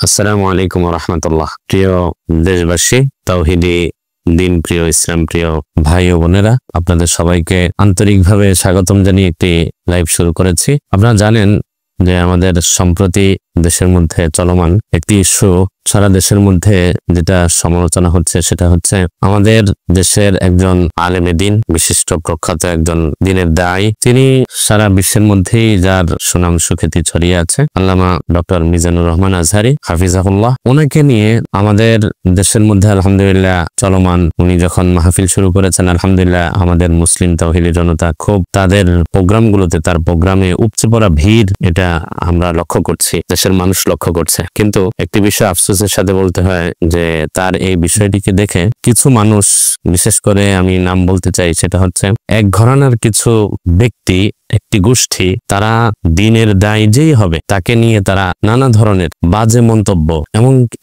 আসসালামু আলাইকুম ওয়া রাহমাতুল্লাহ। প্রিয় দেশবাসী, তাওহীদি দিন প্রিয় ইসলাম প্রিয় ভাই ও বোনেরা, আপনাদের সবাইকে আন্তরিকভাবে স্বাগতম জানিয়ে একটি লাইভ শুরু করেছি। আপনারা জানেন যে আমাদের সম্প্রতি দেশের মধ্যে চলমান একটি ইস্যু, সারা দেশের মধ্যে যেটা সমালোচনা হচ্ছে সেটা হচ্ছে আমাদের দেশের একজন আলেমে দিন, বিশিষ্ট প্রখ্যাত একজন দিনের দায়ী, তিনি সারা বিশ্বের মধ্যেই যার সুনাম সুখ্যাতি ছড়িয়ে আছে, আল্লামা ডক্টর মিজানুর রহমান আজহারি হাফিজাহুল্লাহ। ওনাকে নিয়ে আমাদের দেশের মধ্যে আলহামদুলিল্লাহ চলমান, উনি যখন মাহফিল শুরু করেছেন আলহামদুলিল্লাহ আমাদের মুসলিম তাওহীদি জনতা খুব তাদের প্রোগ্রামগুলোতে, তার প্রোগ্রামে উপচে পড়া ভিড়, এটা আমরা লক্ষ্য করছি, দেশের মানুষ লক্ষ্য করছে। কিন্তু একটি বিষয় আফসোসের সাথে বলতে হয় যে তার এই বিষয়টিকে দেখে কিছু মানুষ, বিশেষ করে আমি নাম বলতে চাই, সেটা হচ্ছে এক ঘরানার কিছু ব্যক্তি, একটি গোষ্ঠী, তারা দিনের দায়ী যেই হবে তাকে নিয়ে তারা নানা ধরনের বাজে মন্তব্য,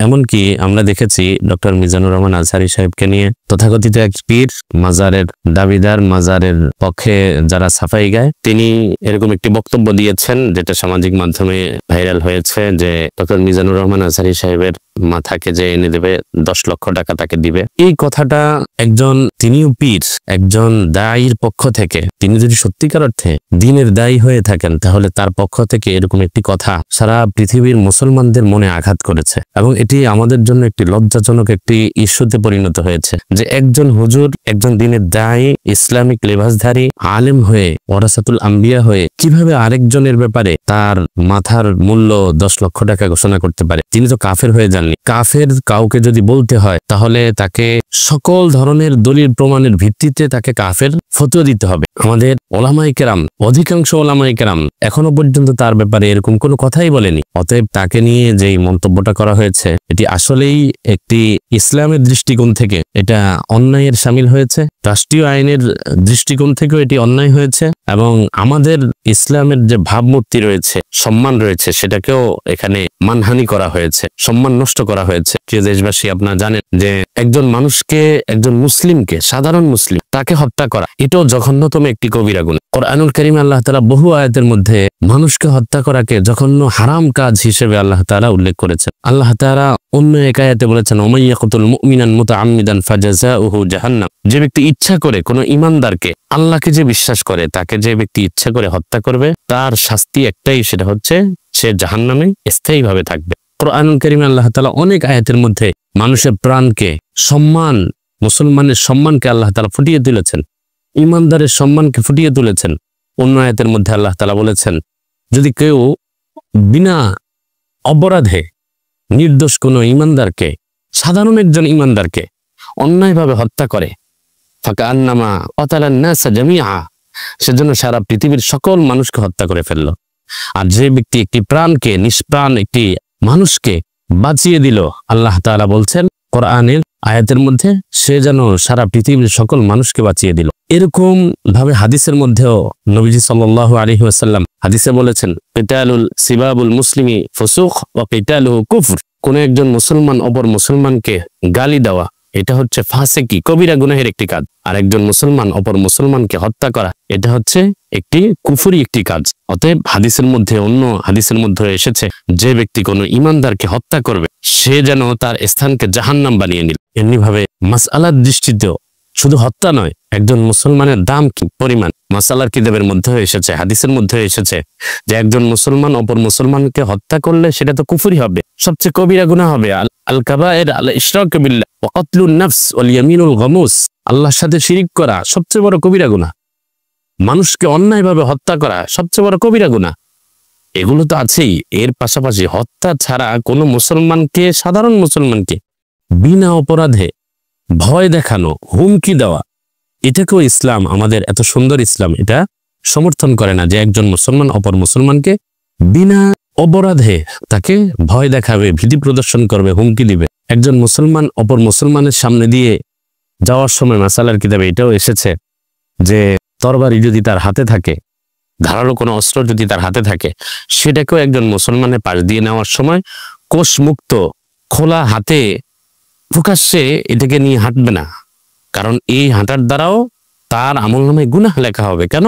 এমনকি আমরা দেখেছি ডক্টর মিজানুর রহমান আজহারি সাহেবকে নিয়ে তথাকথিত এক পীর, মাজারের দাবিদার, মাজারের পক্ষে যারা সাফাই গায়, তিনি এরকম একটি বক্তব্য দিয়েছেন যেটা সামাজিক মাধ্যমে ভাইরাল হয়েছে যে ডক্টর মিজানুর রহমান আজহারি সাহেবের মাথাকে যে এনে দেবে 10 লক্ষ টাকা তাকে দিবে। এই কথাটা একজন, তিনিও পীর, একজন দায়ীর পক্ষ থেকে, তিনি যদি সত্যিকার অর্থে দিনের দায়ী হয়ে থাকেন তাহলে তার পক্ষ থেকে এরকম একটি কথা সারা পৃথিবীর মুসলমানদের মনে আঘাত করেছে এবং এটি আমাদের জন্য একটি লজ্জাজনক একটি ইস্যুতে পরিণত হয়েছে যে একজন হুজুর, একজন দিনের দায়ী, ইসলামিক লেবাসধারী আলেম হয়ে, ওয়ারাসাতুল আম্বিয়া হয়ে কিভাবে আরেকজনের ব্যাপারে তার মাথার মূল্য 10 লক্ষ টাকা ঘোষণা করতে পারে। তিনি তো কাফের হয়ে যাননি। কাফের কাউকে যদি বলতে হয় তাহলে তাকে সকল ধরনের দলিল প্রমাণের ভিত্তিতে তাকে কাফের ফতোয়া দিতে হবে। আমাদের ওলামায়ে কেরাম, অধিকাংশ ওলামায়ে কেরাম এখনো পর্যন্ত তার ব্যাপারে এরকম কোনো কথাই বলেনি। অতএব তাকে নিয়ে যেই মন্তব্যটা করা হয়েছে এটি আসলেই একটি ইসলামের দৃষ্টিকোণ থেকে এটা অন্যায়ের শামিল হয়েছে, রাষ্ট্রীয় আইনের দৃষ্টিকোণ থেকেও এটি অন্যায় হয়েছে এবং আমাদের ইসলামের যে ভাবমূর্তি রয়েছে, সম্মান রয়েছে, সেটাকেও এখানে মানহানি করা হয়েছে, সম্মান নষ্ট করা হয়েছে। প্রিয় দেশবাসী, আপনারা জানেন যে একজন মানুষকে, একজন মুসলিমকে, সাধারণ মুসলিম, তাকে হত্যা করা এটাও জঘন্যতম একটি কবিরা গুনাহ। কোরআনুল কারীমে আল্লাহ তাআলা বহু আয়াতের মধ্যে মানুষকে হত্যা করাকে জঘন্য হারাম কাজ হিসেবে আল্লাহ তাআলা উল্লেখ করেছেন। আল্লাহ তাআলা অন্য এক আয়াতে বলেছেন, ওমাই ইয়াকতুল মুমিনান মুতাআম্মিদান ফাজাযাউহু জাহান্নাম। যে ব্যক্তি ইচ্ছা করে কোনো ঈমানদারকে, আল্লাহকে যে বিশ্বাস করে, তাকে যে ব্যক্তি ইচ্ছা করে হত্যা করবে, তার শাস্তি একটাই, সেটা হচ্ছে সে জাহান্নামে স্থায়ীভাবে থাকবে। কোরআনুল কারীমে আল্লাহ তাআলা অনেক আয়াতের মধ্যে মানুষের প্রাণকে, সম্মান, মুসলমানের সম্মানকে আল্লাহ তাআলা ফুটিয়ে তুলেছেন, ঈমানদারের সম্মানকে ফুটিয়ে তুলেছেন। অন্য আয়াতের মধ্যে আল্লাহ তাআলা বলেছেন, যদি কেউ বিনা অপরাধে নির্দোষ কোনো ঈমানদারকে, সাধারণ একজন ঈমানদারকে অন্যায়ভাবে হত্যা করে, ফাকান্নামা ক্বাতালান নাসা জামিআ, সেজন্য সারা পৃথিবীর সকল মানুষকে হত্যা করে ফেলল। আর যে ব্যক্তি একটি প্রাণকে, নিষ্প্রাণ একটি মানুষকে বাঁচিয়ে দিল, আল্লাহ তাআলা বলছেন কোরআনের আয়াতের মধ্যে, সে যেন সারা পৃথিবীর সকল মানুষকে বাঁচিয়ে দিল। এরকম ভাবে হাদিসের মধ্যেও নবীজি সাল্লাল্লাহু আলাইহি ওয়াসাল্লাম হাদিসে বলেছেন, কিতালুল সিবাবুল মুসলিমি ফুসুক ওয়া কিতালুহু কুফর। কোন একজন মুসলমান অপর মুসলমানকে গালি দেওয়া, এটা হচ্ছে ফাসিকি, কবিরা গুনাহের একটি কাজ। আর একজন মুসলমান অপর মুসলমানকে হত্যা করা, এটা হচ্ছে একটি কুফরি একটি কাজ। অতএব হাদিসের মধ্যে, অন্য হাদিসের মধ্যে এসেছে, যে ব্যক্তি কোনো ঈমানদারকে হত্যা করবে সে যেন তার স্থানকে জাহান্নাম বানিয়ে নিল। এমনি ভাবে মাসআলার দৃষ্টিতেও শুধু হত্যা নয়, একজন মুসলমানের দাম কি পরিমাণ, মাসআলার কিতাবের মধ্যে এসেছে, হাদিসের মধ্যে এসেছে যে একজন মুসলমান অপর মুসলমানকে হত্যা করলে সেটা তো কুফরি হবে, সবচেয়ে কবিরা গুনাহ হবে। আল কাবায়ের আল ইশরাক বিল্লাহ ওয়া কতলুন নাফস ওয়াল ইয়ামিনুল গামুস, আল্লাহর সাথে শিরিক করা সবচেয়ে বড় কবিরা গুনাহ। মানুষকে অন্যায়ভাবে হত্যা করা সবচেয়ে বড় কবিরা গুনাহ। এগুলো তো আছেই, এর পাশাপাশি হত্যা ছাড়া কোনো মুসলমানকে, সাধারণ মুসলমানকে বিনা অপরাধে ভয় দেখানো, হুমকি দেওয়া, এটাকেও ইসলাম, আমাদের এত সুন্দর ইসলাম, এটা সমর্থন করে না যে একজন মুসলমান অপর মুসলমানকে বিনা অপরাধে তাকে ভয় দেখাবে, ভীতি প্রদর্শন করবে, হুমকি দিবে। একজন মুসলমান অপর মুসলমানের সামনে দিয়ে যাওয়ার সময় মাসালার কিতাবে এটাও এসেছে যে তরবারি যদি তার হাতে থাকে, ধারালো কোনো অস্ত্র যদি তার হাতে থাকে, সেটাকেও একজন মুসলমানের পাশ দিয়ে নেওয়ার সময় কোষমুক্ত খোলা হাতে প্রকাশ্যে এটাকে নিয়ে হাঁটবে না, কারণ এই হাঁটার দ্বারাও তার আমলনামায় গুনাহ লেখা হবে। কেন?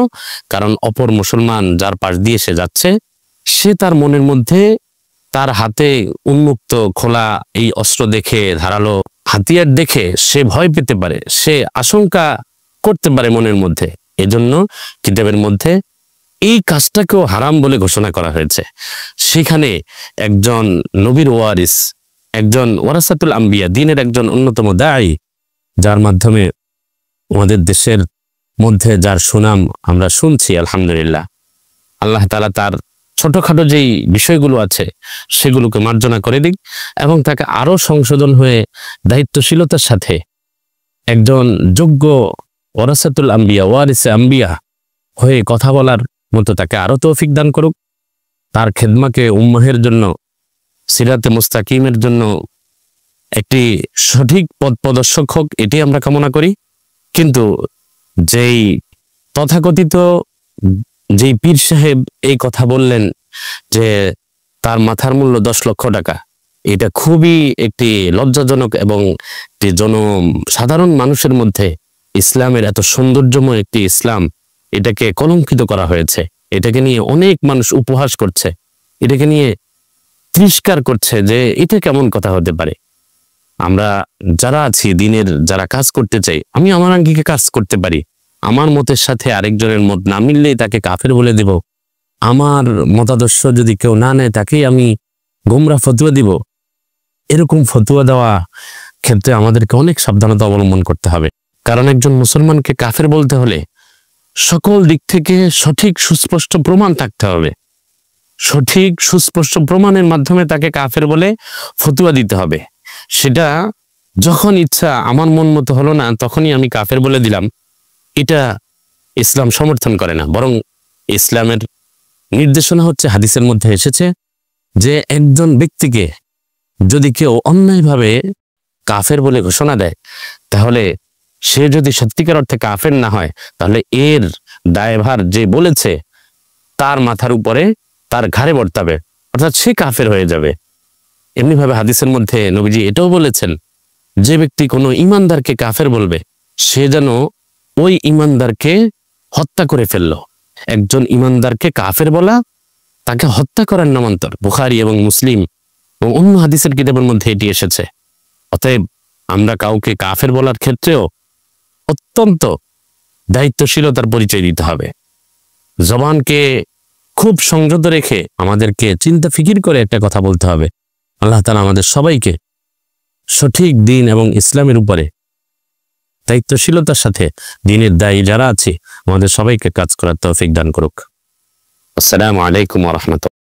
কারণ অপর মুসলমান যার পাশ দিয়ে সে যাচ্ছে, সে তার মনের মধ্যে তার হাতে উন্মুক্ত খোলা এই অস্ত্র দেখে, ধারালো হাতিয়ার দেখে সে ভয় পেতে পারে, সে আশঙ্কা করতে পারে মনের মধ্যে। এজন্য কিতাবের মধ্যে এই কাজটাকেও হারাম বলে ঘোষণা করা হয়েছে। সেখানে একজন নবীর ওয়ারিস, একজন ওয়ারাসাতুল আম্বিয়া, দ্বীনের একজন অন্যতম দায়ী, যার মাধ্যমে আমাদের দেশের মধ্যে যার সুনাম আমরা শুনছি আলহামদুলিল্লাহ, আল্লাহ তাআলা তার ছোটখাটো যেই বিষয়গুলো আছে সেগুলোকে মার্জনা করে দিক এবং তাকে আরো সংশোধন হয়ে দায়িত্বশীলতার সাথে একজন যোগ্য ওয়ারাসাতুল আম্বিয়া, ওয়ারিসে আম্বিয়া হয়ে কথা বলার মতো তাকে আরো তৌফিক দান করুক। তার খেদমাকে উম্মাহের জন্য, সিরাতে মুস্তাকিমের জন্য একটি সঠিক পথ প্রদর্শক হোক, এটি আমরা কামনা করি। কিন্তু যেই তথাকথিত যেই পীর সাহেব এই কথা বললেন যে তার মাথার মূল্য 10 লক্ষ টাকা, এটা খুবই একটি লজ্জাজনক এবং একটি সাধারণ মানুষের মধ্যে ইসলামের এত সৌন্দর্যময় একটি ইসলাম, এটাকে কলঙ্কিত করা হয়েছে। এটাকে নিয়ে অনেক মানুষ উপহাস করছে, এটাকে নিয়ে তিরস্কার করছে যে এটা কেমন কথা হতে পারে। আমরা যারা আছি দিনের, যারা কাজ করতে চাই, আমি আমার আঙ্গিকে কাজ করতে পারি, আমার মতের সাথে আরেকজনের মত না মিললেই তাকে কাফের বলে দেব, আমার মতাদর্শ যদি কেউ না নেয় তাকেই আমি গোমরা ফতুয়া দিব। এরকম ফতুয়া দেওয়া ক্ষেত্রে আমাদেরকে অনেক সাবধানতা অবলম্বন করতে হবে। কারণ একজন মুসলমানকে কাফের বলতে হলে সকল দিক থেকে সঠিক সুস্পষ্ট প্রমাণ থাকতে হবে। সঠিক সুস্পষ্ট প্রমাণের মাধ্যমে তাকে কাফের বলে ফতুয়া দিতে হবে। সেটা যখন ইচ্ছা আমার মন মতো হলো না তখনই আমি কাফের বলে দিলাম, এটা ইসলাম সমর্থন করে না। বরং ইসলামের নির্দেশনা হচ্ছে, হাদিসের মধ্যে এসেছে যে একজন ব্যক্তিকে যদি কেউ অন্যায়ভাবে কাফের বলে ঘোষণা দেয়, তাহলে সে যদি সত্যিকার অর্থে কাফের না হয়, তাহলে এর দায়ভার যে বলেছে তার মাথার উপরে, তার ঘাড়ে বর্তাবে, অর্থাৎ সে কাফের হয়ে যাবে। এমনিভাবে হাদিসের মধ্যে নবীজি এটাও বলেছেন, যে ব্যক্তি কোনো ইমানদারকে কাফের বলবে সে যেন ওই ইমানদারকে হত্যা করে ফেললো। একজন ইমানদারকে কাফের বলা তাকে হত্যা করার নামান্তর। বুখারী এবং মুসলিম এবং অন্য হাদিসের কিতাবের মধ্যে এটি এসেছে। অতএব আমরা কাউকে কাফের বলার ক্ষেত্রেও অত্যন্ত দায়িত্বশীলতার পরিচয় দিতে হবে। জবানকে খুব সংযত রেখে আমাদেরকে চিন্তা ফিকির করে একটা কথা বলতে হবে। আল্লাহ তাআলা আমাদের সবাইকে সঠিক দ্বীন এবং ইসলামের উপরে দায়িত্বশীলতার সাথে দ্বীনের দায়ী যারা আছে আমাদের সবাইকে কাজ করার তৌফিক দান করুক। আসসালামু আলাইকুম ওয়া রাহমাতুল্লাহ।